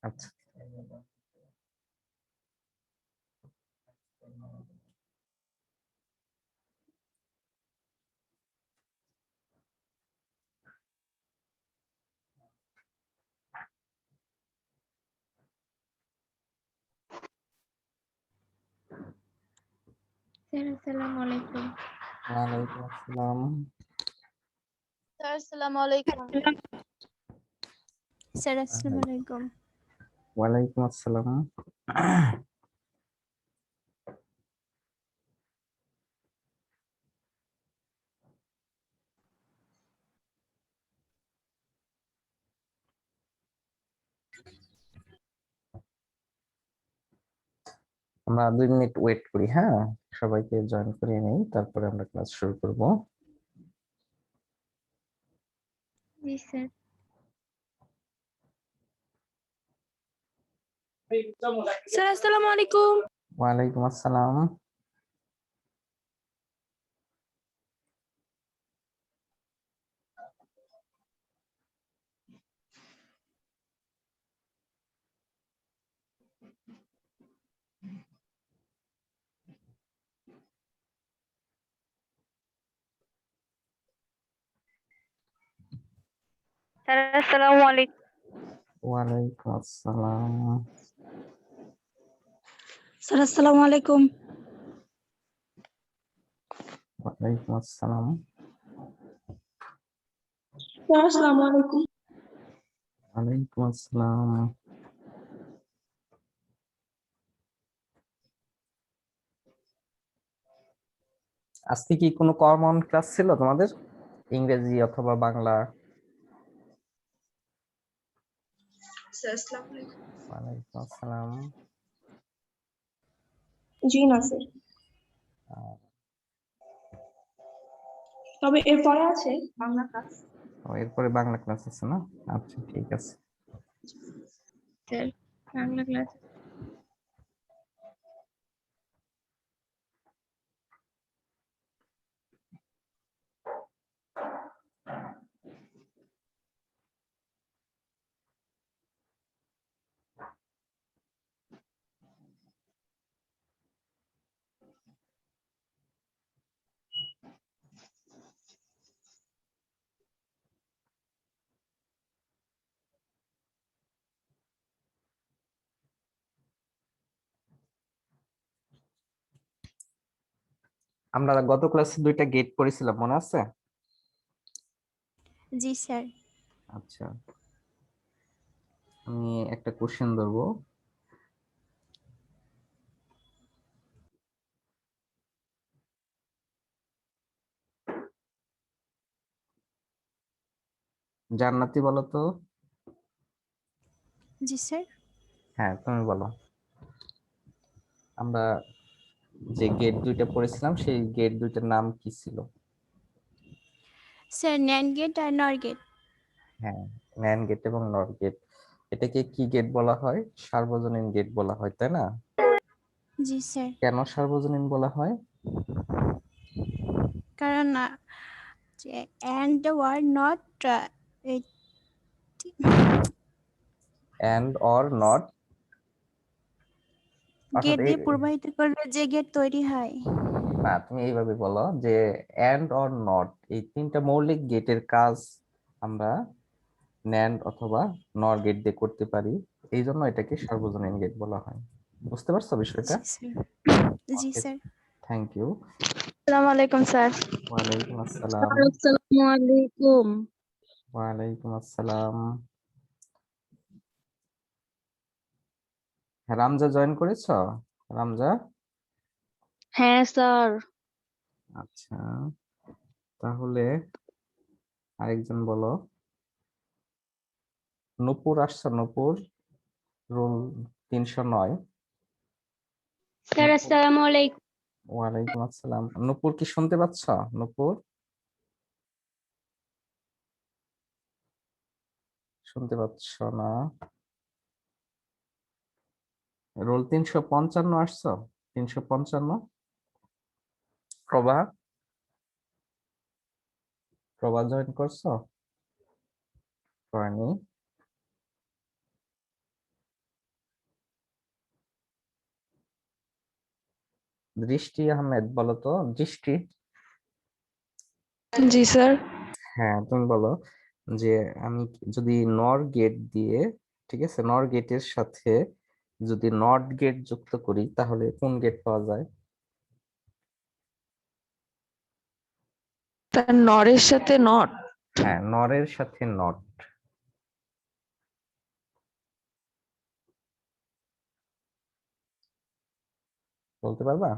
আচ্ছা, স্যার আসসালামু আলাইকুম। ওয়ালাইকুম আসসালাম। স্যার আসসালামু আলাইকুম। স্যার আসসালামু আলাইকুম। ওয়ালাইকুম আসসালাম। আমরা 2 মিনিট ওয়েট করি, হ্যাঁ, সবাইকে জয়েন করিয়ে নেই, তারপরে আমরা ক্লাস শুরু করব। জি স্যার। স্যার আসসালামু আলাইকুম। ওয়ালাইকুম আসসালাম। স্যার আসসালামু আলাইকুম। ওয়ালাইকুম আসসালাম। স্যার আসসালামু আলাইকুম। ওয়ালাইকুম আসসালাম। স্যার আসসালামু আলাইকুম। ওয়ালাইকুম আসসালাম। আজকে কি কোনো কমন ক্লাস ছিল তোমাদের, ইংরেজি অথবা বাংলা? স্যার আসসালামু আলাইকুম। ওয়ালাইকুম আসসালাম। জি না স্যার, আহ, তবে এরপরে আছে বাংলা ক্লাস। এরপরে বাংলা ক্লাস আছে না? আচ্ছা, ঠিক আছে। Sir Bangla class. আমরা গত ক্লাসে 2টা গেট পড়েছিলাম, মনে আছে? জি স্যার। আচ্ছা, আমি একটা কোশ্চেন ধরবো। জান্নাতি বলো তো। জি স্যার। হ্যাঁ, তুমি বলো। আমরা যে গেট 2টা পড়েছিলাম সেই গেট 2টার নাম কি ছিল? স্যার ন্যান্ড গেট আর নর গেট। হ্যাঁ, ন্যান্ড গেট এবং নর গেট। এটাকে কি গেট বলা হয়? সার্বজনীন গেট বলা হয়, তাই না? জি স্যার। কেন সার্বজনীন বলা হয়? কারণ and or not and or not, অর্থাৎ গেট দিয়ে প্রবাহিত করলে যে গেট তৈরি হয়। না, তুমি এইভাবে বলো যে এন্ড অর নট, এই 3টা মৌলিক গেটের কাজ আমরা ন্যান্ড অথবা নর গেট দিয়ে করতে পারি, এই জন্য এটাকে সার্বজনীন গেট বলা হয়। বুঝতে পারছো বিষয়টা? জি স্যার। জি ওকে, স্যার। Thank you. আসসালামু আলাইকুম স্যার। ওয়ালাইকুম আসসালাম। আসসালামু আলাইকুম। ওয়ালাইকুম আসসালাম। হ্যাঁ, রামজা জয়েন করেছো? রামজা, হ্যাঁ স্যার। আচ্ছা, তাহলে আরেকজন বলো। নূপুর আসছো? নূপুর, রুল 309। স্যার আসসালামু আলাইকুম। ওয়ালাইকুম আসসালাম। নূপুর কি শুনতে পাচ্ছ? নূপুর, শুনতে পাচ্ছ না? রোল 355 আসছো? 355। প্রভা, প্রভা জয়েন করছো? করেনি। দৃষ্টি আহমেদ বলো তো, দৃষ্টি। জি স্যার। হ্যাঁ, তুমি বলো যে আমি যদি নর গেট দিয়ে, ঠিক আছে, নর গেটের সাথে যদি নট গেট যুক্ত করি তাহলে কোন গেট পাওয়া যায়? তার নরের সাথে নট। হ্যাঁ, নরের সাথে নট। বলতে পারবা?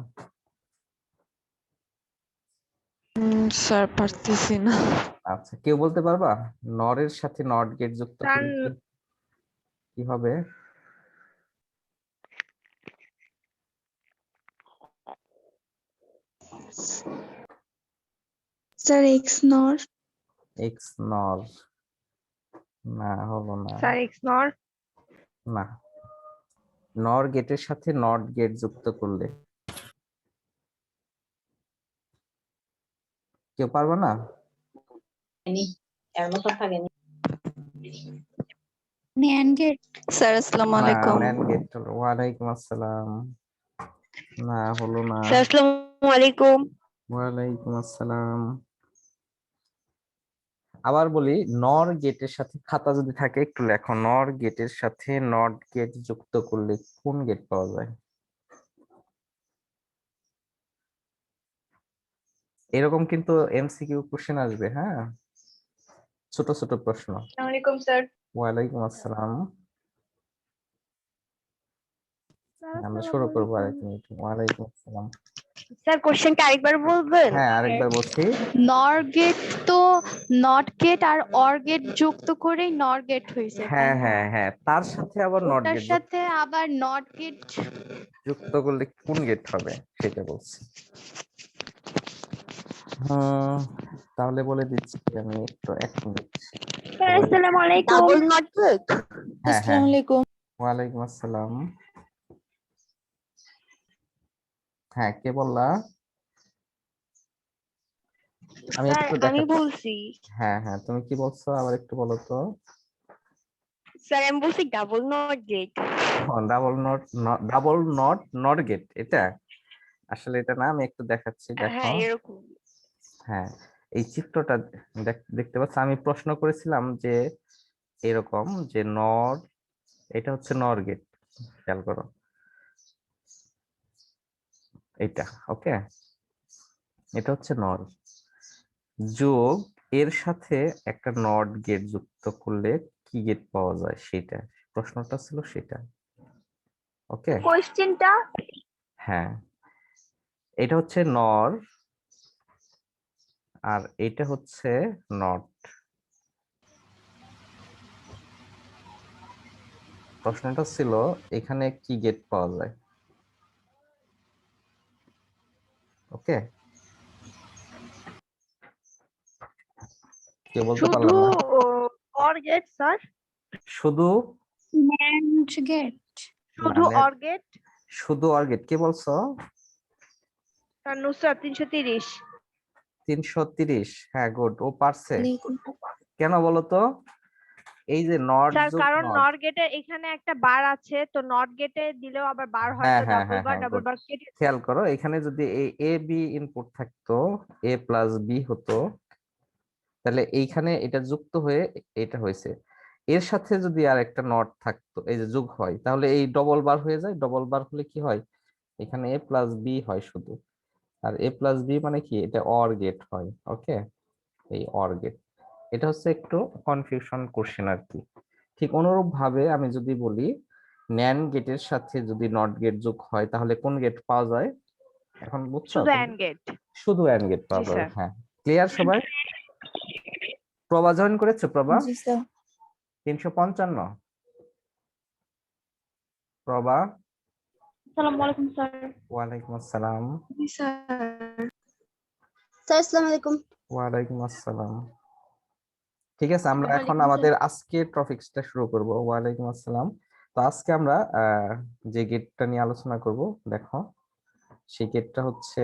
স্যার পারতেছি না। আচ্ছা, কেউ বলতে পারবা নরের সাথে নট গেট যুক্ত স্যার করলে কি হবে? স্যার এক্স নর। এক্স নর। না, হলো না। স্যার এক্স নর। না, নর গেটের সাথে নট গেট যুক্ত করলে। কেউ পারবে না? NAND gate. স্যার আসসালামু না, আলাইকুম। ন্যান্ড গেট হলো। ওয়ালাইকুম আসসালাম। না, হলো না। স্যার আসসালামু আলাইকুম। ওয়ালাইকুম আসসালাম। আবার বলি, নর গেটের সাথে খাতা যদি থাকে একটু লেখো, নর গেটের সাথে নট গেট যুক্ত করলে কোন গেট পাওয়া যায়? এরকম কিন্তু এমসিকিউ কোশ্চেন আসবে, হ্যাঁ, ছোট ছোট প্রশ্ন। আসসালামু আলাইকুম স্যার। ওয়ালাইকুম আসসালাম। আমরা শুরু করবো আরেক মিনিট। ওয়ালাইকুম আসসালাম। স্যার কোশ্চেনটা আরেকবার বলবেন? হ্যাঁ, আরেকবার বলছি। নর গেট তো নট গেট আর অর গেট যুক্ত করেই নর গেট হয়েছে, তাই হ্যাঁ না? হ্যাঁ হ্যাঁ, তার সাথে আবার নট ওটার গেট সাথে আবার নট গেট। যুক্ত করলে কোন গেট হবে সেটা বলছি। হুম, তাহলে বলে দিচ্ছি আমি একটু, এক মিনিট। স্যার আসসালামু আলাইকুম। Double not gate. হ্যাঁ হ্যাঁ, আলাইকুম। ওয়ালাইকুম আসসালাম। হ্যাঁ, কে বললা? আমি স্যার একটু আমি দেখাচ্ছি। বলছি। হ্যাঁ হ্যাঁ, তুমি কি বলছো আবার একটু বলো তো। স্যার আমি বলছি double not gate. Double not, double not not gate এটা আসলে এটা না, আমি একটু দেখাচ্ছি, দেখো। হ্যাঁ এরকম। হ্যাঁ, এই চিত্রটা দেখতে পাচ্ছ, আমি প্রশ্ন করেছিলাম যে এরকম যে নর, এটা হচ্ছে নর গেট, খেয়াল করো এটা। ওকে, এটা হচ্ছে নর, যোগ এর সাথে একটা নট গেট যুক্ত করলে কি গেট পাওয়া যায়, সেটা প্রশ্নটা ছিল, সেটা। ওকে, কোশ্চেনটা হ্যাঁ, এটা হচ্ছে নর আর এটা হচ্ছে নট। প্রশ্নটা ছিল এখানে কি গেট পাওয়া যায়। ওকে, কেউ বলতে শুধু পারলাম না? Or gate sir. শুধু? And gate. না, শুধু অর গেট। শুধু অর গেট কে বলছো? স্যার নুসরাত 330। 330, হ্যাঁ, গুড, ও পারছে। কেন বলো তো? এই যে নট স্যার যোগ কারণ নট। নট গেটে এখানে একটা বার আছে, তো নট গেটে দিলেও আবার বার হয়, হ্যাঁ তো হ্যাঁ হ্যাঁ হ্যাঁ, ডাবল গুড। বার কেটে। খেয়াল করো, এখানে যদি এই এ বি ইনপুট থাকতো, এ প্লাস বি হতো, তাহলে এইখানে এটা যুক্ত হয়ে এটা হয়েছে। এর সাথে যদি আর একটা নট থাকতো, এই যে যোগ হয়, তাহলে এই ডবল বার হয়ে যায়। ডবল বার হলে কি হয়, এখানে এ প্লাস বি হয় শুধু। আর এ প্লাস বি মানে কি, এটা অর গেট হয়। ওকে, এই অর গেট, এটা হচ্ছে একটু কনফিউশন কোশ্চেন আর কি। ঠিক অনুরূপ ভাবে আমি যদি বলি ন্যান্ড গেটের সাথে যদি নট গেট যোগ হয় তাহলে কোন গেট পাওয়া যায়, এখন বুঝছো শুধু তুমি? And gate. শুধু অ্যান্ড গেট জি পাওয়া যাবে। স্যার। হ্যাঁ, ক্লিয়ার সবাই? প্রভা জয়েন করেছে, প্রভা জি স্যার। 355। প্রভা, আসসালামু আলাইকুম স্যার। ওয়ালাইকুম আসসালাম। জি স্যার। স্যার আসসালামু আলাইকুম। ওয়ালাইকুম আসসালাম। ঠিক আছে, আমরা এখন ওয়ালাইকুম আমাদের আজকের টপিকসটা শুরু করব। ওয়ালাইকুম আসসালাম। তো আজকে আমরা যে গেটটা নিয়ে আলোচনা করব, দেখো, সেই গেটটা হচ্ছে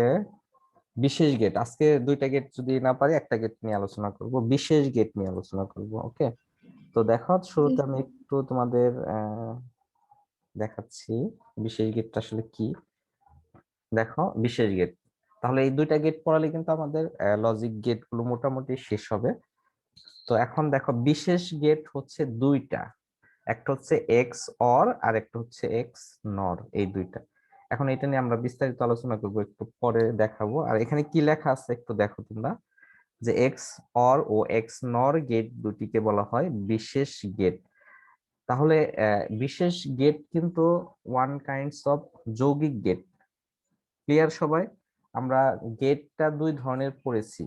বিশেষ গেট। আজকে দুইটা গেট যদি না পারি, একটা গেট নিয়ে আলোচনা করব, বিশেষ গেট নিয়ে আলোচনা করব। ওকে, তো দেখো, শুরুতে আমি একটু তোমাদের দেখাচ্ছি বিশেষ গেটটা আসলে কি। দেখো বিশেষ গেট, তাহলে এই দুইটা গেট পড়ালে কিন্তু আমাদের লজিক গেট গুলো মোটামুটি শেষ হবে। তো এখন দেখো বিশেষ গেট হচ্ছে দুইটা, একটা হচ্ছে এক্স অর আর একটা হচ্ছে এক্স নর, এই দুইটা। এখন এটা নিয়ে আমরা বিস্তারিত আলোচনা করবো, একটু পরে দেখাবো। আর এখানে কি লেখা আছে একটু দেখো তোমরা, যে এক্স অর ও এক্স নর গেট দুটিকে বলা হয় বিশেষ গেট। তাহলে বিশেষ গেট কিন্তু ওয়ান কাইন্ডস অফ যৌগিক গেট। ক্লিয়ার সবাই? আমরা গেটটা দুই ধরনের পড়েছি,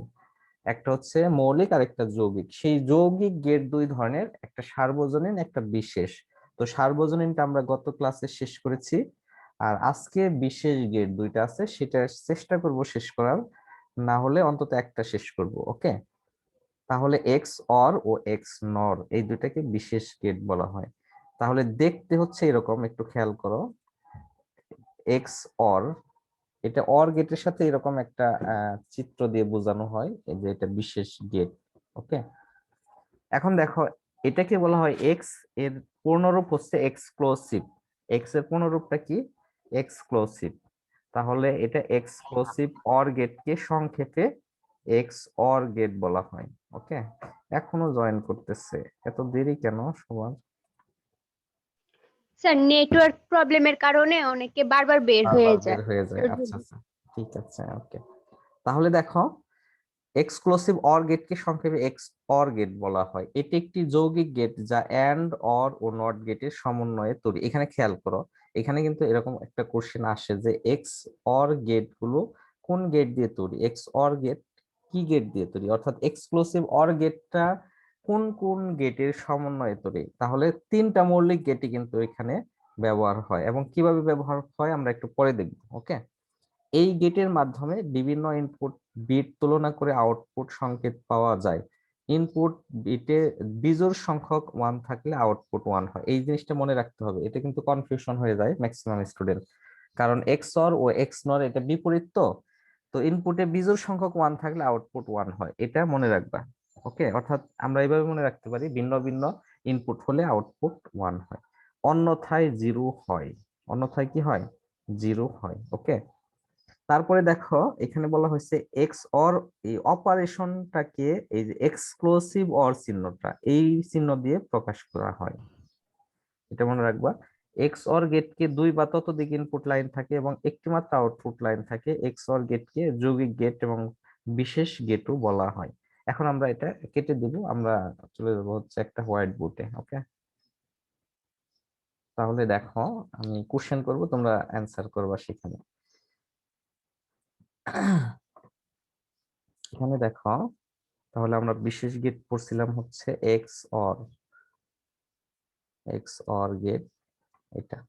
একটা হচ্ছে মৌলিক আর একটা যৌগিক। সেই যৌগিক গেট দুই ধরনের, একটা সার্বজনীন একটা বিশেষ। তো সার্বজনীনটা আমরা গত ক্লাসে শেষ করেছি, আর আজকে বিশেষ গেট দুইটা আছে, সেটা চেষ্টা করব শেষ করার, না হলে অন্তত একটা শেষ করব। ওকে, তাহলে এক্স অর ও এক্স নর এই দুটাকে বিশেষ গেট বলা হয়। তাহলে দেখতে হচ্ছে এরকম, একটু খেয়াল করো, এক্স অর, এটা অর গেটের সাথে এরকম একটা চিত্র দিয়ে বোঝানো হয়, এই যে এটা বিশেষ গেট। ওকে, এখন দেখো এটাকে বলা হয় এক্স, এর পূর্ণরূপ হচ্ছে এক্সক্লুসিভ। এক্স এর পূর্ণরূপটা কি? এক্সক্লুসিভ। তাহলে এটা এক্সক্লুসিভ অর গেটকে সংক্ষেপে এক্স অর গেট বলা হয়। ওকে, এখনো জয়েন করতেছে, এত দেরি কেন সবার? স্যার নেটওয়ার্ক প্রবলেমের কারণে অনেকে বারবার বের হয়ে বারবার বের যায়। হয়ে যায়, এর আচ্ছা জন্য। আচ্ছা, ঠিক আছে। ওকে, তাহলে দেখো এক্সক্লুসিভ অর গেটকে সংক্ষেপে এক্স অর গেট বলা হয়। এটি একটি যৌগিক গেট যা এন্ড অর ও নট গেটের সমন্বয়ে তৈরি। এখানে খেয়াল করো, এখানে কিন্তু এরকম একটা কোশ্চেন আসে যে এক্স অর গেট গুলো কোন গেট দিয়ে তৈরি, এক্স অর গেট কি গেট দিয়ে তৈরি, অর্থাৎ এক্সক্লুসিভ অর গেটটা কোন কোন গেটের সমন্বয়ে তৈরি। তাহলে তিনটা মৌলিক গেটই কিন্তু এখানে ব্যবহার হয়, এবং কিভাবে ব্যবহার হয় আমরা একটু পরে দেখব। ওকে, এই গেটের মাধ্যমে বিভিন্ন ইনপুট বিট তুলনা করে আউটপুট সংকেত পাওয়া যায়। ইনপুট বিটে বিজোড় সংখ্যক 1 থাকলে আউটপুট 1 হয়। এই জিনিসটা মনে রাখতে হবে, এটা কিন্তু কনফিউশন হয়ে যায় ম্যাক্সিমাম স্টুডেন্ট, কারণ এক্স অর ও এক্স নর এটা বিপরীত। তো তো ইনপুটে বিজোড় সংখ্যক 1 থাকলে আউটপুট 1 হয়, এটা মনে রাখবা। ওকে, অর্থাৎ আমরা এইভাবে মনে রাখতে পারি, ভিন্ন ভিন্ন ইনপুট হলে আউটপুট 1 হয়, অন্যথায় 0 হয়। অন্যথায় কি হয়? 0 হয়। ওকে, তারপরে দেখো এখানে বলা হয়েছে এক্স অর, এই অপারেশনটাকে, এই যে এক্সক্লুসিভ অর চিহ্নটা, এই চিহ্ন দিয়ে প্রকাশ করা হয়, এটা মনে রাখবা। এক্স অর গেটকে দুই বা ততোধিক ইনপুট লাইন থাকে এবং একটি মাত্র আউটপুট লাইন থাকে। এক্স অর গেটকে যৌগিক গেট এবং বিশেষ গেটও বলা হয়। এখন আমরা এটা কেটে দেব, আমরা চলে যাবো হচ্ছে একটা হোয়াইট বোর্ডে। ওকে, তাহলে দেখো আমি কোশ্চেন করব, তোমরা অ্যান্সার করবা সেখানে। এখানে দেখো, তাহলে আমরা বিশেষ গেট পড়ছিলাম হচ্ছে এক্স অর গেট, এটা।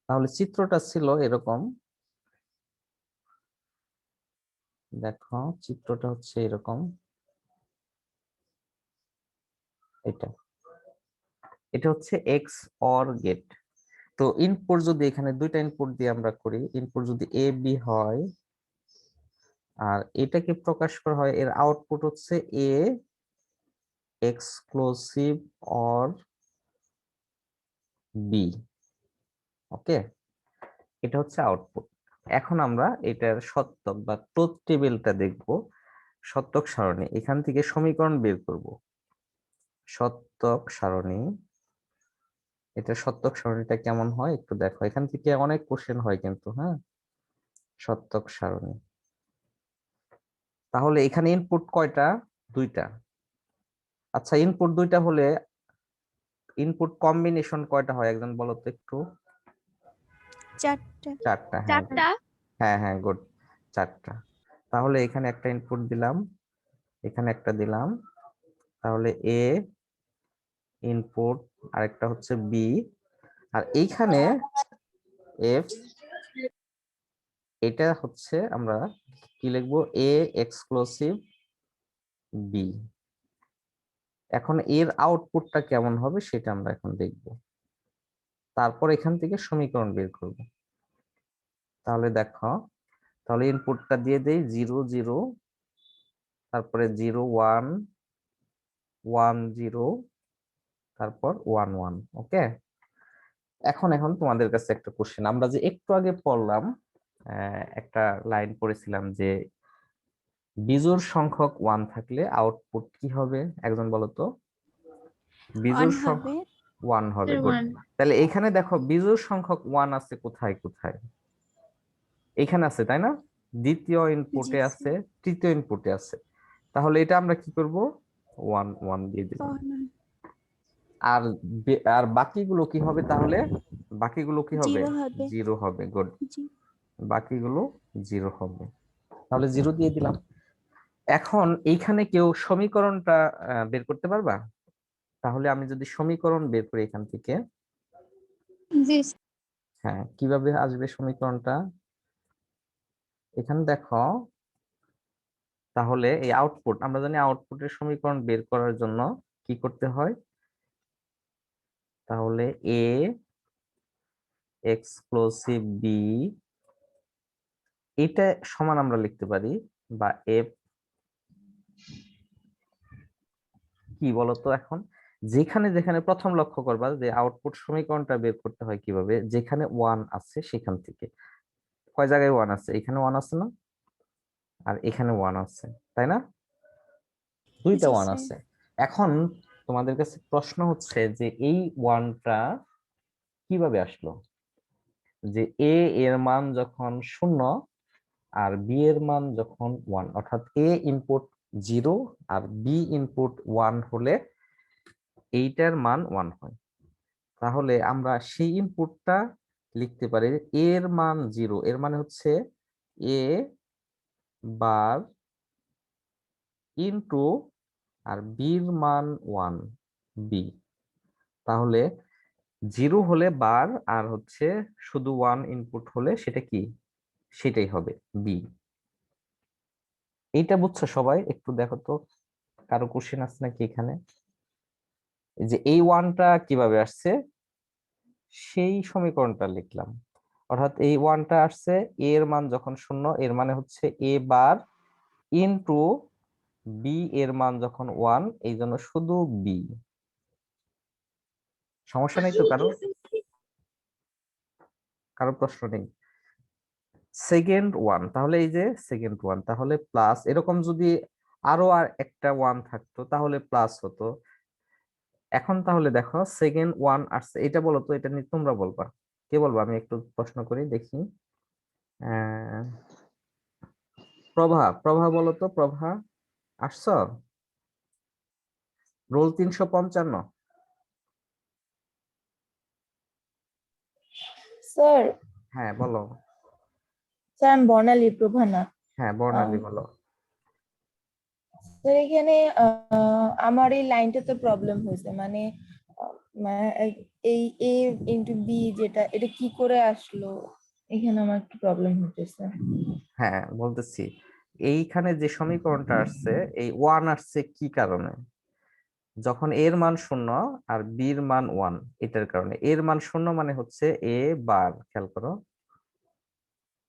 তাহলে চিত্রটা ছিল এরকম, দেখো চিত্রটা হচ্ছে এরকম, এটা এটা হচ্ছে এক্স অর গেট। তো ইনপুট যদি এখানে দুইটা ইনপুট দিয়ে আমরা করি, ইনপুট যদি এ বি হয় আর এটাকে প্রকাশ করা হয়, এর আউটপুট হচ্ছে এ এক্সক্লুসিভ অর বি। ওকে, এটা হচ্ছে আউটপুট। এখন আমরা এটার সত্যক বা ট্রুথ টেবিলটা দেখব, সত্যক সারণী, এখান থেকে সমীকরণ বের করব। সত্যক সারণী, এটা সত্যক সারণীটা কেমন হয় একটু দেখো, এখান থেকে অনেক কোশ্চেন হয় কিন্তু। হ্যাঁ, সত্যক সারণী, তাহলে এখানে ইনপুট কয়টা? দুইটা। আচ্ছা, ইনপুট দুইটা হলে ইনপুট কম্বিনেশন কয়টা হয় একজন বলো তো একটু? চারটা। চারটা, হ্যাঁ। চারটা। হ্যাঁ হ্যাঁ, গুড, চারটা। তাহলে এখানে একটা ইনপুট দিলাম, এখানে একটা দিলাম, তাহলে এ ইনপুট, আরেকটা হচ্ছে বি, আর এইখানে এফ, এটা হচ্ছে আমরা কি লিখবো? A exclusive B. এখন এর আউটপুটটা কেমন হবে সেটা আমরা এখন দেখব, তারপর এখান থেকে সমীকরণ বের করব। তাহলে দেখো, তাহলে ইনপুটটা দিয়ে দেই 0 0, তারপরে 0 1 1 0, তারপর 1 1। ওকে, এখন এখন তোমাদের কাছে একটা কোশ্চেন, আমরা যে একটু আগে পড়লাম একটা লাইন পড়েছিলাম যে বিজোড় সংখ্যক 1 থাকলে আউটপুট কি হবে, একজন বলো তো। বিজোড় সংখ্যক 1 হবে, গুড। তাহলে এখানে দেখো বিজোড় সংখ্যক 1 আছে কোথায় কোথায়, এখানে আছে তাই না, দ্বিতীয় ইনপুটে আছে, তৃতীয় ইনপুটে আছে। তাহলে এটা আমরা কি করব, 1 1 দিয়ে দিব। আর আর বাকিগুলো কি হবে তাহলে, বাকিগুলো কি হবে, 0 হবে, গুড। বাকিগুলো 0 হবে, তাহলে 0 দিয়ে দিলাম। এখন এইখানে কেউ সমীকরণটা বের করতে পারবা? তাহলে আমি যদি সমীকরণ বের করি এখান থেকে, হ্যাঁ কিভাবে আসবে সমীকরণটা, এখানে দেখো। তাহলে এই আউটপুট, আমরা জানি আউটপুটের সমীকরণ বের করার জন্য কি করতে হয়, তাহলে এ এক্সক্লুসিভ বি, এটা সমান আমরা লিখতে পারি, বা এফ কি বলতো এখন, যেখানে যেখানে প্রথম লক্ষ্য করবা যে আউটপুট সমীকরণটা বের করতে হয় কিভাবে, যেখানে 1 আছে সেখান থেকে। কয় জায়গায় 1 আছে, এখানে 1 আছে না, আর এখানে 1 আছে, তাই না, দুইটা 1 আছে। এখন তোমাদের কাছে প্রশ্ন হচ্ছে যে এই 1টা কিভাবে আসলো, যে এ এর মান যখন 0 আর বি এর মান যখন 1, অর্থাৎ এ ইনপুট 0 আর বি ইনপুট 1 হলে এইটার মান 1 হয়। তাহলে আমরা সেই ইনপুটটা লিখতে পারি, এর মান 0, এর মানে হচ্ছে এ বার ইনটু আর বির মান 1 বি। তাহলে 0 হলে বার, আর হচ্ছে শুধু 1 ইনপুট হলে সেটা কি, সেটাই হবে বি। এইটা বুঝছো সবাই? একটু দেখো তো কারো কোশ্চেন আছে নাকি এখানে, এই যে এই 1টা কিভাবে আসছে, সেই সমীকরণটা লিখলাম। অর্থাৎ এই 1টা আসছে এ এর মান যখন 0, এর মানে হচ্ছে এ বার ইনটু বি এর মান যখন 1, এই জন্য শুধু বি। সমস্যা নেই তো কারো, কারো প্রশ্ন নেই? সেকেন্ড 1, তাহলে এই যে সেকেন্ড 1, তাহলে প্লাস, এরকম যদি আরো আর একটা 1 থাকতো তাহলে প্লাস হতো। এখন তাহলে দেখো সেকেন্ড 1 আসছে, এটা বলো তো, এটা নিয়ে তোমরা বলবা, কে বলবো, আমি একটু প্রশ্ন করি দেখি। আহ প্রভা, প্রভা বলো তো, প্রভা আসছো, রোল 355। স্যার, হ্যাঁ বলো। স্যার আমি বর্ণালী, প্রভা না। হ্যাঁ আম, বর্ণালী বলো। স্যার এখানে আমার এই লাইনটাতে প্রবলেম হয়েছে, মানে এই এ ইন্টু বি যেটা, এটা কি করে আসলো, এখানে আমার একটু প্রবলেম হতেছে। হ্যাঁ বলতেছি, এইখানে যে সমীকরণটা আসছে, এই 1 আসছে কি কারণে, যখন এর মান 0 আর বির মান 1, এটার কারণে। এর মান 0 মানে হচ্ছে এ বার, খেয়াল করো,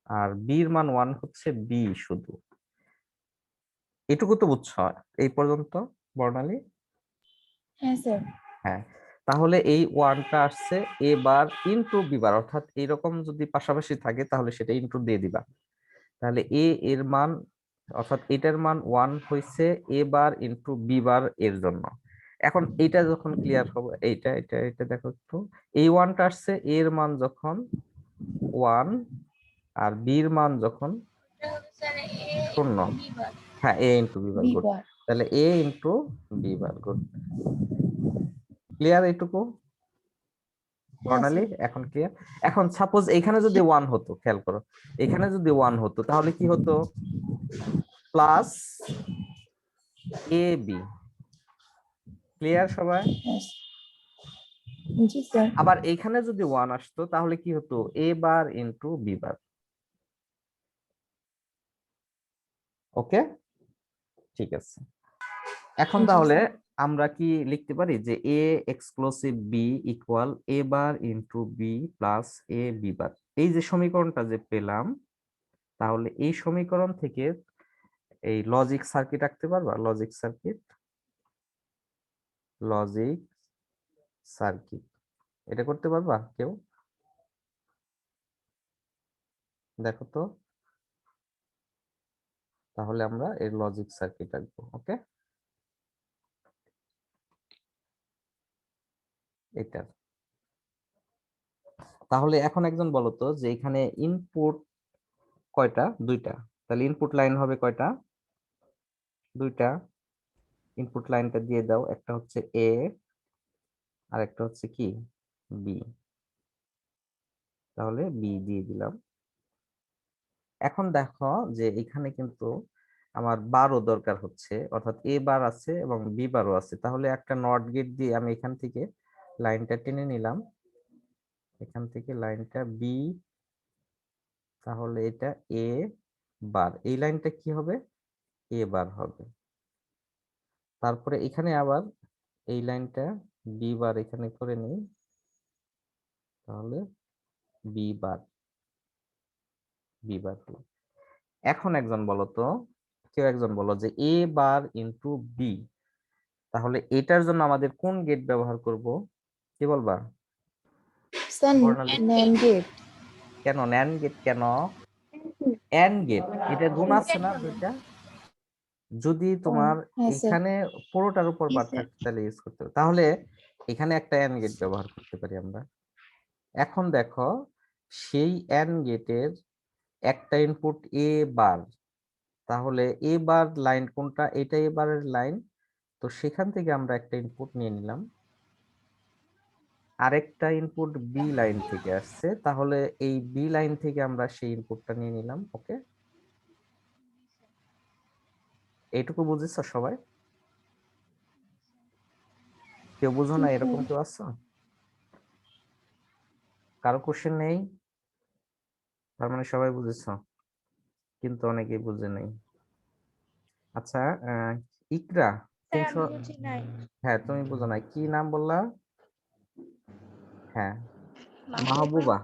আর বির মান 1 হচ্ছে বি শুধু। এটুকু তো বুঝছো এই পর্যন্ত বর্ণালী? হ্যাঁ স্যার। হ্যাঁ, তাহলে এই 1টা আসছে এ বার ইনটু বি বার, অর্থাৎ এরকম যদি পাশাপাশি থাকে তাহলে সেটা ইনটু দিয়ে দিবা। তাহলে এ এর মান, অর্থাৎ এটার মান 1 হইছে এ বার ইনটু বি বার এর জন্য। এখন এটা যখন ক্লিয়ার হবে, এইটা এটা এটা দেখো একটু, এই 1টা আসছে এর মান যখন 1 আর বির মান যখন 0। হ্যাঁ A into B bar, good. B bar. তাহলে A into B bar, good. Clear এইটুকু হ্যাঁ বর্ণালী, স্যার। এখন ক্লিয়ার? এখন সাপোজ এখানে যদি 1 হতো, খেয়াল করো, এখানে যদি 1 হতো তাহলে কি হতো, প্লাস এ বি। ক্লিয়ার সবাই? হ্যাঁ, জি স্যার। আবার এখানে যদি 1 আসতো তাহলে কি হতো, এ বার ইনটু বি বার। ওকে, ঠিক আছে। এখন জি তাহলে স্যার। আমরা কি লিখতে পারি যে A exclusive B equal A bar into B plus A B bar, এই যে সমীকরণটা যে পেলাম, তাহলে এই সমীকরণ থেকে এই লজিক সার্কিট আঁকতে পারবা, লজিক সার্কিট, লজিক সার্কিট, এটা করতে পারবা কেউ? দেখো তো, তাহলে আমরা এর লজিক সার্কিট আঁকবো। ওকে, এটা তাহলে এখন একজন বলো তো যে এখানে ইনপুট কয়টা? দুইটা। তাহলে ইনপুট লাইন হবে কয়টা? দুইটা। ইনপুট লাইনটা দিয়ে দাও, একটা হচ্ছে এ আর একটা হচ্ছে কি বি। তাহলে বি দিয়ে দিলাম। এখন দেখো যে এখানে কিন্তু আমার বারও দরকার হচ্ছে, অর্থাৎ এ বার আছে এবং বি বারও আছে। তাহলে একটা নট গেট দিয়ে আমি এখান থেকে লাইনটা টেনে নিলাম, এখান থেকে লাইনটা বি, তাহলে এটা এ বার, এই লাইনটা কি হবে? এ বার হবে। তারপরে এখানে আবার এই লাইনটা বি বার এখানে করে নিই, তাহলে বি বার, বি বার হলো। এখন একজন বলো তো, কেউ একজন বলো যে এ বার ইন্টু বি, তাহলে এটার জন্য আমাদের কোন গেট ব্যবহার করব? কি বলবা? স্যার বর্ণালী। NAND gate. কেন ন্যান্ড গেট? কেন এন্ড গেট? এটা গুণ আছে না দুইটা? যদি তোমার হ্যাঁ স্যার। এখানে পুরোটার উপর বার থাকতো তাহলে ইউজ করতে হবে। তাহলে এখানে একটা এন্ড গেট ব্যবহার করতে পারি আমরা। এখন দেখো, সেই এন্ড গেটের একটা ইনপুট এ বার, তাহলে এ বার লাইন কোনটা? এটা এ বারের লাইন। তো সেখান থেকে আমরা একটা ইনপুট নিয়ে নিলাম, আরেকটা ইনপুট বি লাইন থেকে আসছে, তাহলে এই বি লাইন থেকে আমরা সেই ইনপুটটা নিয়ে নিলাম। ওকে, এইটুকু বুঝেছো সবাই? কেউ বুঝো না এরকম কেউ আছো? কারো কোশ্চেন নেই? তার মানে সবাই বুঝেছো, কিন্তু অনেকেই বুঝে নাই। আচ্ছা, ইকরা, তিনশো, হ্যাঁ তুমি বুঝো নাই, কি নাম বললা? হ্যাঁ, মাহবুবা।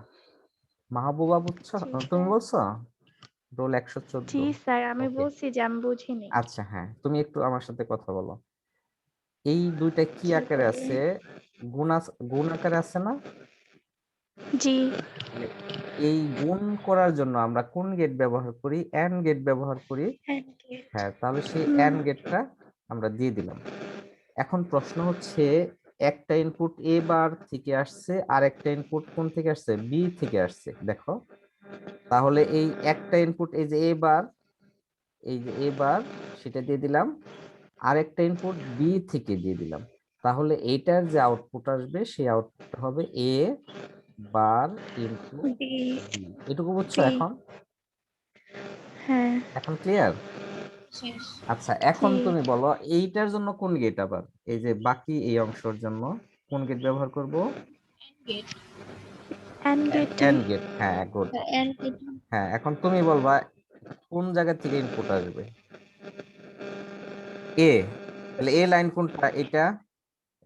মাহবুবা বুঝছো? তুমি বলছো রোল 114। জি স্যার, আমি ওকে, বলছি যে আমি বুঝিনি। আচ্ছা হ্যাঁ, তুমি একটু আমার সাথে কথা বলো। এই দুইটা কি আকারে আছে? গুণ আকারে আছে না? জি। তাহলে এই গুণ করার জন্য আমরা কোন গেট ব্যবহার করি? এন্ড গেট ব্যবহার করি। হ্যাঁ, তাহলে সেই এন্ড গেটটা আমরা দিয়ে দিলাম। এখন প্রশ্ন হচ্ছে, একটা ইনপুট এ বার থেকে আসছে আর একটা ইনপুট কোন থেকে আসছে? বি থেকে আসছে। দেখো, তাহলে এই একটা ইনপুট এই যে এ বার, এই যে এ বার, সেটা দিয়ে দিলাম, আর একটা ইনপুট বি থেকে দিয়ে দিলাম। তাহলে এইটার যে আউটপুট আসবে সেই আউটপুট হবে A bar into B. B. এটুকু বুঝছো বি। এখন? হ্যাঁ। এখন ক্লিয়ার? আচ্ছা, এখন জি। তুমি বলো এইটার জন্য কোন গেট, আবার এই যে বাকি এই অংশের জন্য কোন গেট ব্যবহার করব? এন্ড গেটে। এন্ড গেট, হ্যাঁ গুড। হ্যাঁ, এখন তুমি বলবা কোন জায়গা থেকে ইনপুট আসবে? এ, তাহলে এ লাইন কোনটা? এটা,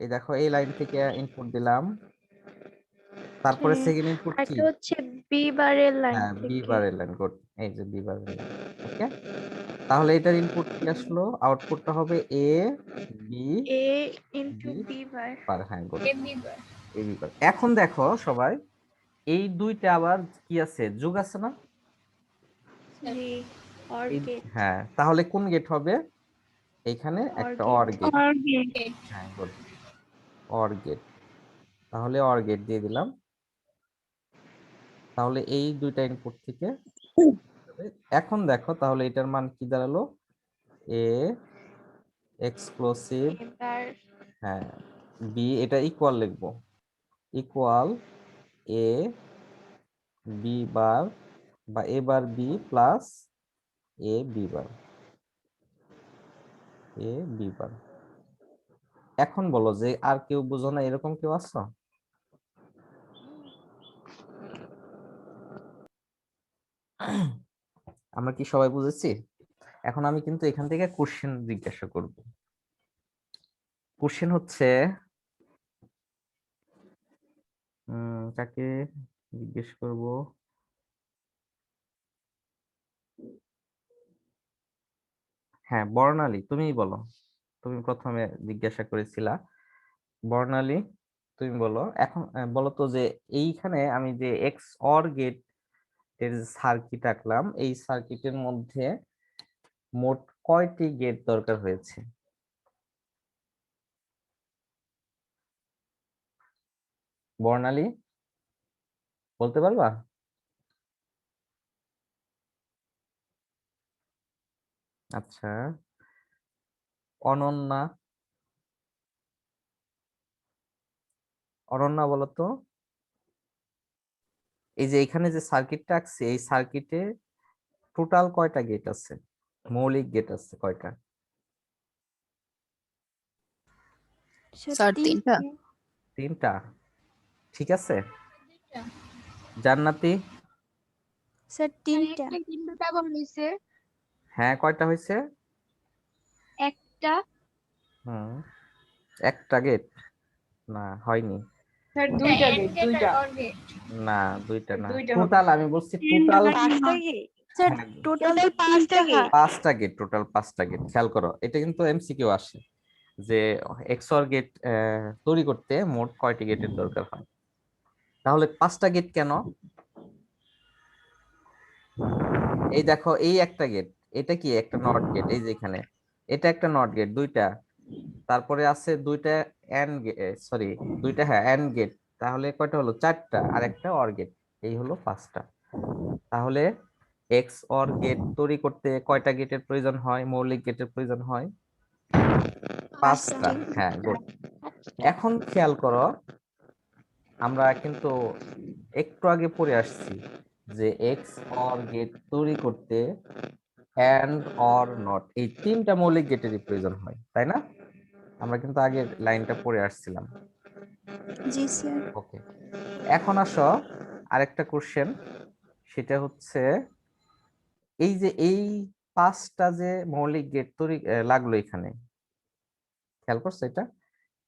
এই দেখো এই লাইন থেকে ইনপুট দিলাম, তারপরে হ্যাঁ, সেকেন্ড ইনপুট কি? আরেকটা হচ্ছে বি বারের লাইন হ্যাঁ, বি থেকে। বারের লাইন, গুড। এই যে বি বারের লাইন। ওকে, তাহলে এটার ইনপুট কি আসলো? আউটপুটটা হবে A B A into B B bar. বার, হ্যাঁ গুড, এ বি বার। এখন দেখো সবাই, এই দুইটা আবার কি আছে? যোগ আছে না? জি। অর এই, গেট। হ্যাঁ, তাহলে কোন গেট হবে? এখানে অর একটা gate. Or gate. Or gate. হ্যাঁ গুড, অর গেট। তাহলে অর গেট দিয়ে দিলাম। তাহলে এই দুইটা ইনপুট থেকে, এখন দেখো তাহলে এটার মান কি দাঁড়ালো? এ এক্সক্লুসিভ, এবার হ্যাঁ বি, এটা ইকুয়াল লিখবো, ইকুয়াল এ বি বার বা এ বার B plus A B bar, A B বার। এখন বলো যে আর কেউ বুঝো না এরকম কেউ আছো? আমরা কি সবাই বুঝেছি? এখন আমি কিন্তু এখান থেকে কোশ্চেন জিজ্ঞাসা করব। কোশ্চেন হচ্ছে, কাকে জিজ্ঞেস করব? হ্যাঁ, বর্ণালী তুমিই বলো, তুমি প্রথমে জিজ্ঞাসা করেছিলা। বর্ণালী তুমি বলো এখন, বলো তো যে এইখানে আমি যে এক্স অর গেট এর যে সার্কিট আঁকলাম, এই সার্কিটের মধ্যে মোট কয়টি গেট দরকার হয়েছে? বর্ণালী বলতে পারবা? আচ্ছা, অনন্যা, অনন্যা বলো তো। এই যে এখানে যে সার্কিটটা আঁকছি, এই সার্কিটে টোটাল কয়টা গেট আছে? মৌলিক গেট আছে কয়টা? স্যার তিনটা। তিনটা। ঠিক আছে। জান্নাতি? স্যার তিনটা। তিনটা বলেছে হ্যাঁ, কয়টা হয়েছে? একটা। হুম, একটা গেট না, হয়নি। স্যার দুইটা গেট, দুইটা। না, দুইটা না, দুইটা হবে। টোটাল আমি বলছি টোটাল। স্যার টোটাল পাঁচটা গেট। পাঁচটা গেট, টোটাল পাঁচটা গেট। খেয়াল করো, এটা কিন্তু এমসিকিউ আসে যে এক্সঅর গেট তৈরি করতে মোট কয়টি গেটের দরকার হয়। তাহলে পাঁচটা গেট কেন? এই দেখো, এই একটা গেট, এটা কি একটা নট গেট, এই যে এখানে এটা একটা নট গেট, দুইটা। তারপরে আছে দুইটা এন্ড গেট, সরি দুইটা, হ্যাঁ এন্ড গেট। তাহলে কয়টা হলো? চারটা। আর একটা অর গেট, এই হলো পাঁচটা। তাহলে এক্স অর গেট তৈরি করতে কয়টা গেটের প্রয়োজন হয়? মৌলিক গেটের প্রয়োজন হয় পাঁচটা। হ্যাঁ, গুড। এখন খেয়াল করো, আমরা কিন্তু একটু আগে পড়ে আসছি যে এক্স অর গেট তৈরি করতে এন্ড অর নট, এই তিনটা মৌলিক গেটেরই প্রয়োজন হয়, তাই না? আমরা কিন্তু আগের লাইনটা পড়ে আসছিলাম। জি স্যার। ওকে, এখন আসো আরেকটা কোশ্চেন। সেটা হচ্ছে এই যে এই পাঁচটা যে মৌলিক গেট তৈরি লাগলো এখানে, খেয়াল করছো এটা?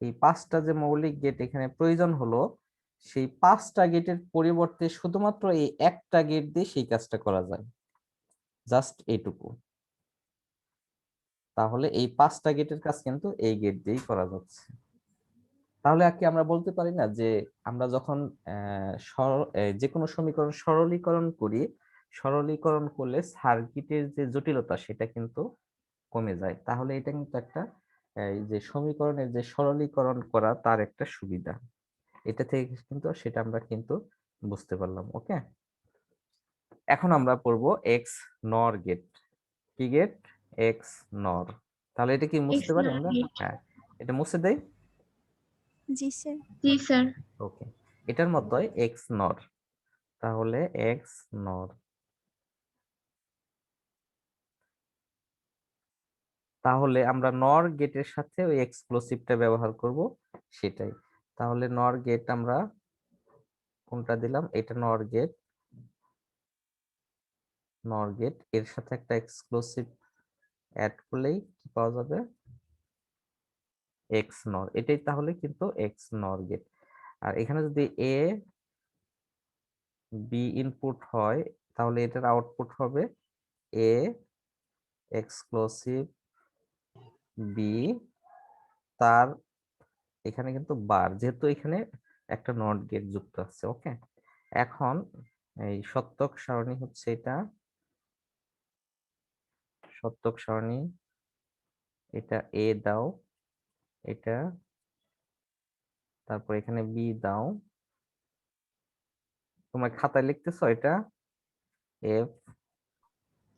এই পাঁচটা যে মৌলিক গেট এখানে প্রয়োজন হলো, সেই পাঁচটা গেটের পরিবর্তে শুধুমাত্র এই একটা গেট দিয়ে সেই কাজটা করা যায়, জাস্ট এইটুকু। তাহলে এই পাঁচটা গেটের কাজ কিন্তু এই গেট দিয়েই করা যাচ্ছে। তাহলে আর কি আমরা বলতে পারি না যে আমরা যখন যে কোনো সমীকরণ সরলীকরণ করি, সরলীকরণ করলে সার্কিটের যে জটিলতা সেটা কিন্তু কমে যায়। তাহলে এটা কিন্তু একটা এই যে সমীকরণের যে সরলীকরণ করা তার একটা সুবিধা। এটা থেকে কিন্তু সেটা আমরা কিন্তু বুঝতে পারলাম। ওকে, এখন আমরা পড়বো এক্স নর গেট। কি গেট? এক্স নর। তাহলে এটা কি মুছতে পারি আমরা? হ্যাঁ, এটা মুছে দেই। জি স্যার। জি স্যার। ওকে, এটার মতোই এক্স নর। তাহলে এক্স নর, তাহলে আমরা নর গেটের সাথে ওই এক্সক্লুসিভটা ব্যবহার করব, সেটাই। তাহলে নর গেট আমরা কোনটা দিলাম? এটা নর গেট। নর গেট এর সাথে একটা এক্সক্লুসিভ অ্যাড করলেই কি পাওয়া যাবে? এক্স নর। এটাই তাহলে কিন্তু এক্স নর গেট। আর এখানে যদি এ বি ইনপুট হয়, তাহলে এটার আউটপুট হবে এ এক্সক্লুসিভ বি, তার এখানে কিন্তু বার, যেহেতু এখানে একটা নট গেট যুক্ত আছে। ওকে, এখন এই সত্যক সারণী হচ্ছে এটা, সত্যক সারণী। এটা এ দাও, এটা, তারপর এখানে বি দাও। তোমার খাতায় লিখতেছো এটা এফ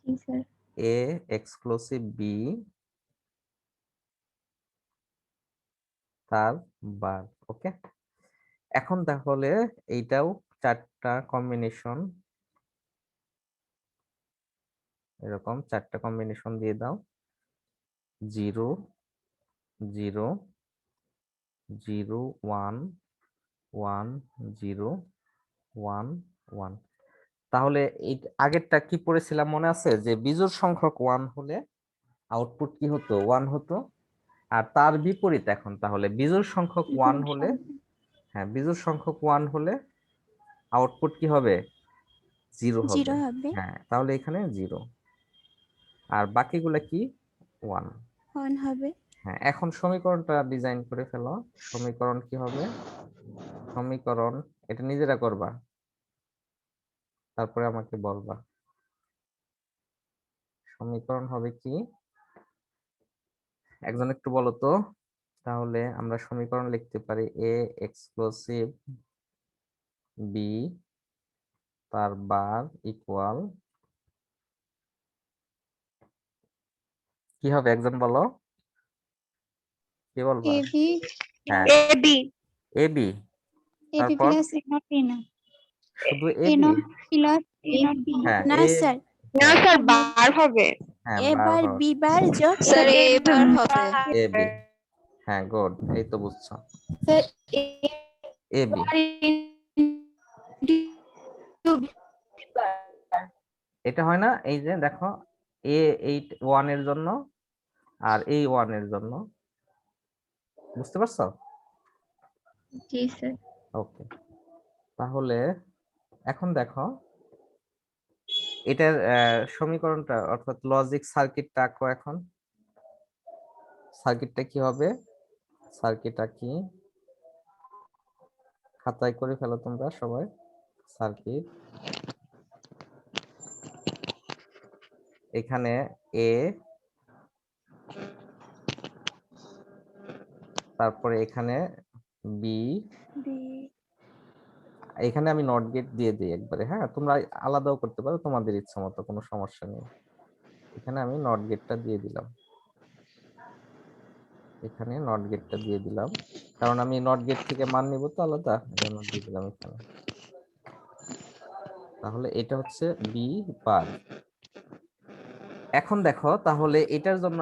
জি স্যার। এ এক্সক্লুসিভ বি, তার বার। ওকে, এখন তাহলে এইটাও চারটা কম্বিনেশন, এরকম চারটা কম্বিনেশন দিয়ে দাও। 0 0 0 1 1 0 1 1। তাহলে এই আগেরটা কি পড়েছিলাম মনে আছে? যে বিজোড় সংখ্যক 1 হলে আউটপুট কি হতো? 1 হতো। আর তার বিপরীত এখন, তাহলে বিজোড় সংখ্যক 1 হলে, হ্যাঁ বিজোড় সংখ্যক 1 হলে আউটপুট কি হবে? 0 হবে। 0 হবে। হ্যাঁ, তাহলে এখানে 0, আর বাকিগুলা কি? 1। 1 হবে। হ্যাঁ, এখন সমীকরণটা ডিজাইন করে ফেলো। সমীকরণ কি হবে? সমীকরণ এটা নিজেরা করবা। তারপরে আমাকে বলবা সমীকরণ হবে কি। একজন একটু বলো তো, তাহলে আমরা সমীকরণ লিখতে পারি এ এক্সক্লুসিভ বি তার বার ইকুয়াল কি হবে, একজন বলো, কি বলবা? এবি হ্যাঁ এ বি এবি, এবি তারপর প্লাস এ নট বি না, শুধু A AB. Not plus A not B হ্যাঁ না এ, স্যার, না হ্যাঁ স্যার বার হবে হ্যাঁ এ বার বার হবে বি বার যোগ স্যার এবি। এবার হবে। এবি। হ্যাঁ গুড, এই তো বুঝছো। স্যার এবি, এটা হয় না, এই যে দেখো এ 1 এর জন্য আর এই 1 এর জন্য, বুঝতে পারছো? জি স্যার। ওকে, তাহলে এখন দেখো এটার সমীকরণটা অর্থাৎ লজিক সার্কিটটা আঁকো। এখন সার্কিটটা কি হবে, সার্কিটটা কি খাতায় করে ফেলো তোমরা সবাই। সার্কিট, এখানে এ, তারপরে এখানে বি, এখানে আমি নট গেট দিয়ে দিই একবারে। হ্যাঁ তোমরা আলাদাও করতে পারো তোমাদের ইচ্ছা মতো, কোনো সমস্যা নেই। এখানে আমি নট গেটটা দিয়ে দিলাম, এখানে নট গেটটা দিয়ে দিলাম, কারণ আমি নট গেট থেকে মান নিব তো আলাদা, এজন্য দিয়ে দিলাম এখানে। তাহলে এটা হচ্ছে বি বার। এখন দেখো তাহলে এটার জন্য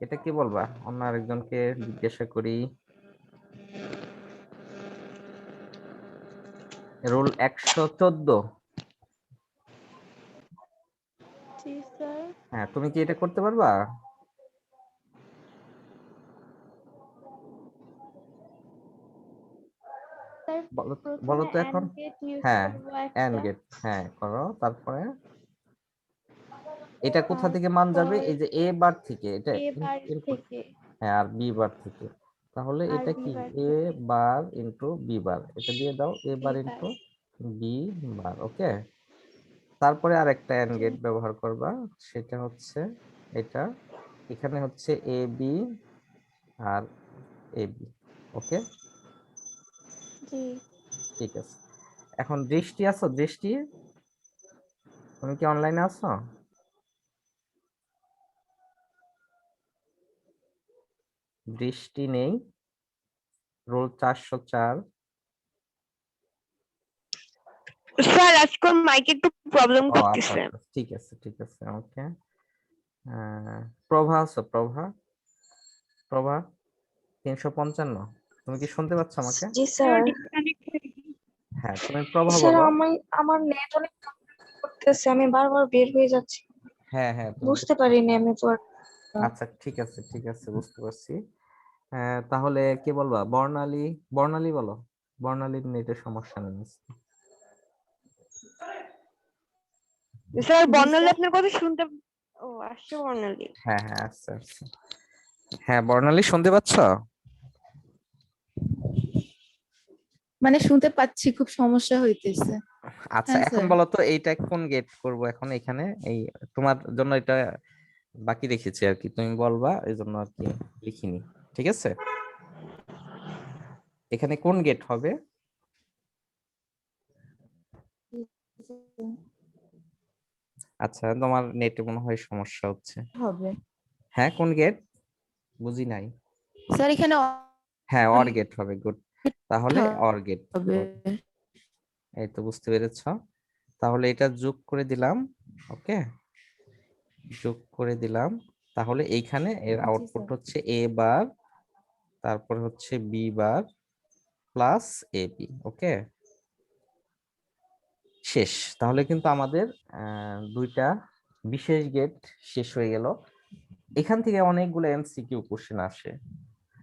এটা কি বলবা, অন্য আরেকজনকে জিজ্ঞাসা করি। রুল 114। জি স্যার। হ্যাঁ তুমি কি এটা করতে পারবা? স্যার বলো বলো প্রথমে তো এন্ড এখন। গেট ইউজ হ্যাঁ করব এন্ড একটা, গেট, হ্যাঁ করো, তারপরে এটা কোথা থেকে মান যাবে, তারপর এই যে এ বার থেকে, এটা এ বার ইনপুট, থেকে হ্যাঁ আর বি বার থেকে। তাহলে আর এটা বি কি বার এ থেকে বার ইন্টু বি বার, এটা দিয়ে দাও A B bar bar. Into B bar. Okay, তারপরে আরেকটা এন্ড জি গেট ব্যবহার করবা, সেটা হচ্ছে এটা, এখানে হচ্ছে A B R A B. ওকে জি ঠিক আছে। এখন দৃষ্টি আছো, দৃষ্টি তুমি কি অনলাইনে আছো? দৃষ্টি নেই, রোল 404। স্যার আজকে মাইকে একটু প্রবলেম ও আচ্ছা করতেছে। আচ্ছা ঠিক আছে ঠিক আছে ওকে। প্রভা আছো, প্রভা, প্রভা 355, তুমি কি শুনতে পাচ্ছ আমাকে? জি স্যার। হ্যাঁ তুমি প্রভা স্যার বলো। আমার নেট অনেক করতেছে, আমি বারবার বের হয়ে যাচ্ছি, হ্যাঁ হ্যাঁ তুমি বুঝতে পারিনি আমি তো। আচ্ছা ঠিক আছে ঠিক আছে বুঝতে পারছি। তাহলে কি বলবা, বর্ণালী, বর্ণালী বলো, বর্ণালীর নেটের সমস্যা নেই। স্যার জি বর্ণালী স্যার। আপনার কথা শুনতে, ও আসছে বর্ণালী। হ্যাঁ হ্যাঁ আচ্ছা আচ্ছা, হ্যাঁ বর্ণালী শুনতে পাচ্ছ? মানে শুনতে পাচ্ছি, খুব সমস্যা হইতেছে। আচ্ছা হ্যাঁ এখন স্যার। বলো তো এইটা কোন গেট করব এখন, এখানে এই তোমার জন্য এটা বাকি রেখেছি আর কি, তুমি বলবা এই জন্য আর কি লিখিনি। ঠিক আছে, এখানে কোন গেট হবে? আচ্ছা তোমার নেটে মনে হয় সমস্যা হচ্ছে। হবে হ্যাঁ কোন গেট, বুঝি নাই। স্যার, এখানে হ্যাঁ অর গেট হবে, গুড। তাহলে অর গেট, হবে। এই তো বুঝতে পেরেছ। তাহলে এটা যোগ করে দিলাম, ওকে যোগ করে দিলাম। তাহলে এইখানে এর জি আউটপুট স্যার। হচ্ছে এ বার, তারপর হচ্ছে B bar plus A B. ওকে শেষ। তাহলে কিন্তু আমাদের দুইটা বিশেষ গেট শেষ হয়ে গেল। এখান থেকে অনেকগুলো এমসিকিউ কোশ্চেন আসে,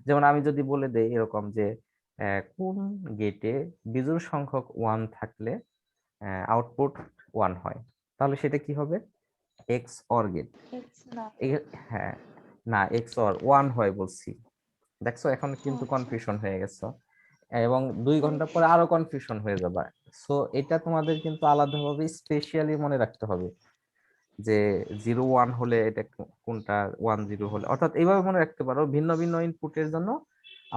যেমন আমি যদি বলে দেই এরকম যে কোন গেটে বিজোড় সংখ্যক 1 থাকলে আউটপুট 1 হয়, তাহলে সেটা কি হবে, এক্স অর গেট। হ্যাঁ না এক্স অর 1 হয় বলছি, দেখছো এখন কিন্তু কনফিউশন হয়ে গেছে। এবং 2 ঘন্টা পরে আরো কনফিউশন হয়ে যাবে। সো এটা তোমাদের কিন্তু আলাদাভাবে স্পেশালি মনে রাখতে হবে যে 0 1 হলে এটা কোনটা, 1 0 হলে, অর্থাৎ এইভাবে মনে রাখতে পারো ভিন্ন ভিন্ন ইনপুটের জন্য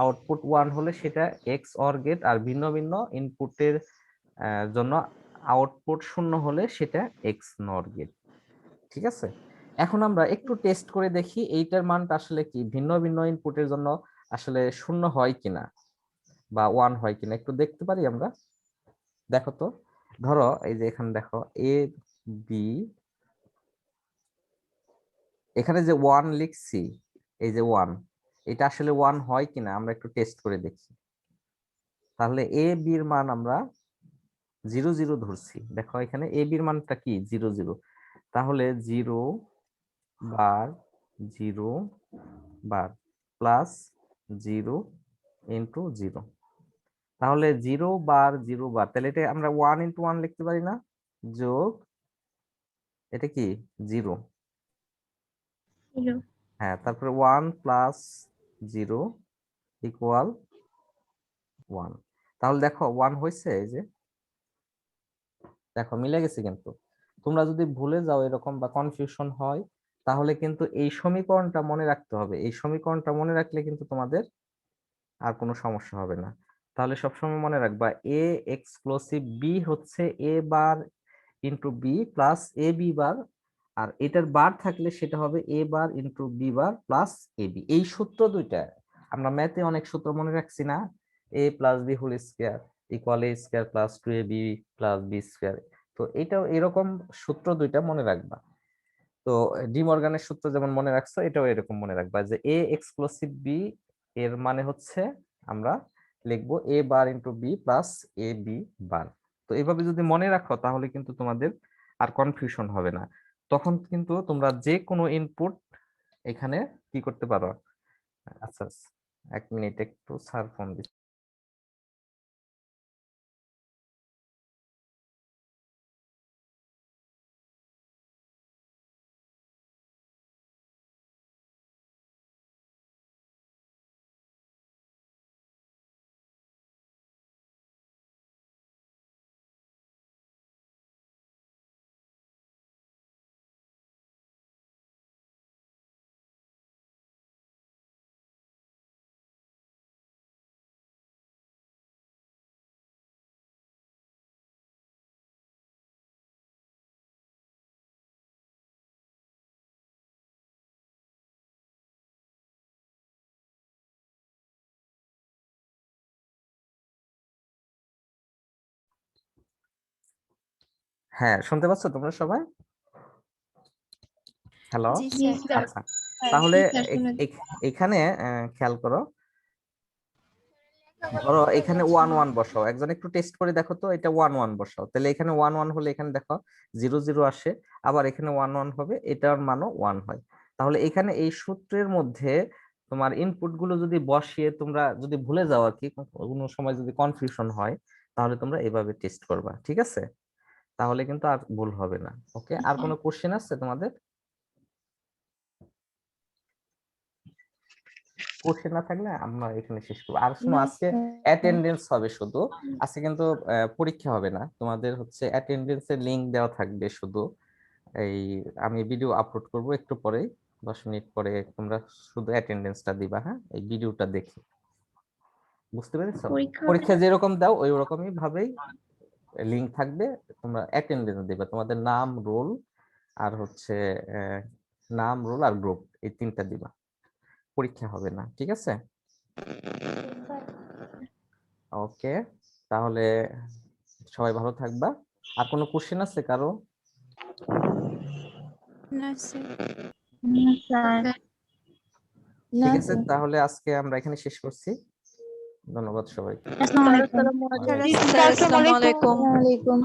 আউটপুট 1 হলে সেটা এক্স অর গেট, আর ভিন্ন ভিন্ন ইনপুটের জন্য আউটপুট 0 হলে সেটা এক্স নর গেট। ঠিক আছে, এখন আমরা একটু টেস্ট করে দেখি এইটার মানটা আসলে কি ভিন্ন ভিন্ন ইনপুটের জন্য আসলে 0 হয় কিনা বা 1 হয় কিনা, একটু দেখতে পারি আমরা। দেখো তো, ধরো এই যে এখানে দেখো এ বি, এখানে যে 1 লিখছি, এই যে 1, এটা আসলে 1 হয় কিনা আমরা একটু টেস্ট করে দেখি। তাহলে এ বি এর মান আমরা 0 0 ধরছি। দেখো এখানে এ বি এর মানটা কি 0 0, তাহলে 0 বার 0 বার প্লাস 0 ইন্টু 0, তাহলে 0 বার 0 বার, তাহলে এটা আমরা 1 ইন্টু 1 লিখতে পারি না, যোগ এটা কি 0, হ্যাঁ, তারপরে 1 প্লাস 0 ইকুয়াল 1। তাহলে দেখো 1 হয়েছে, এই যে দেখো মিলে গেছে। কিন্তু তোমরা যদি ভুলে যাও এরকম বা কনফিউশন হয়, তাহলে কিন্তু এই সমীকরণটা মনে রাখতে হবে। এই সমীকরণটা মনে রাখলে কিন্তু তোমাদের আর কোনো সমস্যা হবে না। তাহলে সবসময় মনে রাখবা এ এক্সক্লুসিভ বি হচ্ছে A bar into B plus A B bar, আর এটার বার থাকলে সেটা হবে A bar into B bar plus A B. এই সূত্র দুইটা আমরা ম্যাথে অনেক সূত্র মনে রাখছি না, A plus B whole square equal A square plus 2ab plus B square. তো এটাও এরকম সূত্র দুইটা মনে রাখবা। তো ডি মর্গানের সূত্র যেমন মনে রাখছো, এটাও এরকম মনে রাখবা যে এ এক্সক্লুসিভ বি এর মানে হচ্ছে আমরা লিখবো এ bar into B plus A B বার। তো এইভাবে যদি মনে রাখো তাহলে কিন্তু তোমাদের আর কনফিউশন হবে না। তখন কিন্তু তোমরা যে কোনো ইনপুট এখানে কি করতে পারো। আচ্ছা, 1 মিনিট, একটু স্যার ফোন দিচ্ছি। হ্যাঁ, শুনতে পাচ্ছ তোমরা সবাই? হ্যালো, জি স্যার। আচ্ছা, তাহলে এখানে খেয়াল করো, ধরো এখানে 1 1 বসাও, একজন একটু টেস্ট করে দেখো তো, এটা 1 1 বসাও, তাহলে এখানে 1 1 হলে এখানে দেখো 0 0 আসে, আবার এখানে 1 1 হবে, এটার মানও 1 হয়। তাহলে এখানে এই সূত্রের মধ্যে তোমার ইনপুট গুলো যদি বসিয়ে তোমরা যদি ভুলে যাও আর কি, কোনো সময় যদি কনফিউশন হয়, তাহলে তোমরা এভাবে টেস্ট করবা, ঠিক আছে? তাহলে কিন্তু আর ভুল হবে না। ওকে, আর কোনো কোশ্চেন আছে তোমাদের? কোশ্চেন না থাকলে আমরা এখানে শেষ করবো। আর শোনো, আজকে অ্যাটেন্ডেন্স হবে শুধু, আজকে কিন্তু পরীক্ষা হবে না। তোমাদের হচ্ছে অ্যাটেন্ডেন্সের লিংক দেওয়া থাকবে শুধু। এই আমি ভিডিও আপলোড করব একটু পরেই, 10 মিনিট পরে তোমরা শুধু অ্যাটেন্ডেন্সটা দিবা, হ্যাঁ, এই ভিডিওটা দেখে। বুঝতে পেরেছো? পরীক্ষা যেরকম দাও ওই রকমই ভাবেই লিংক থাকবে, তোমরা অ্যাটেন্ডেন্স দিবা, তোমাদের নাম, রোল আর হচ্ছে নাম, রোল আর গ্রুপ, এই 3টা দিবা। পরীক্ষা হবে না, ঠিক আছে? ওকে, তাহলে সবাই ভালো থাকবা। আর কোনো কোশ্চেন আছে কারো? না স্যার। ঠিক আছে, তাহলে আজকে আমরা এখানে শেষ করছি। ধন্যবাদ সবাইকে। আসসালামু আলাইকুম। স্যার আসসালামু আলাইকুম।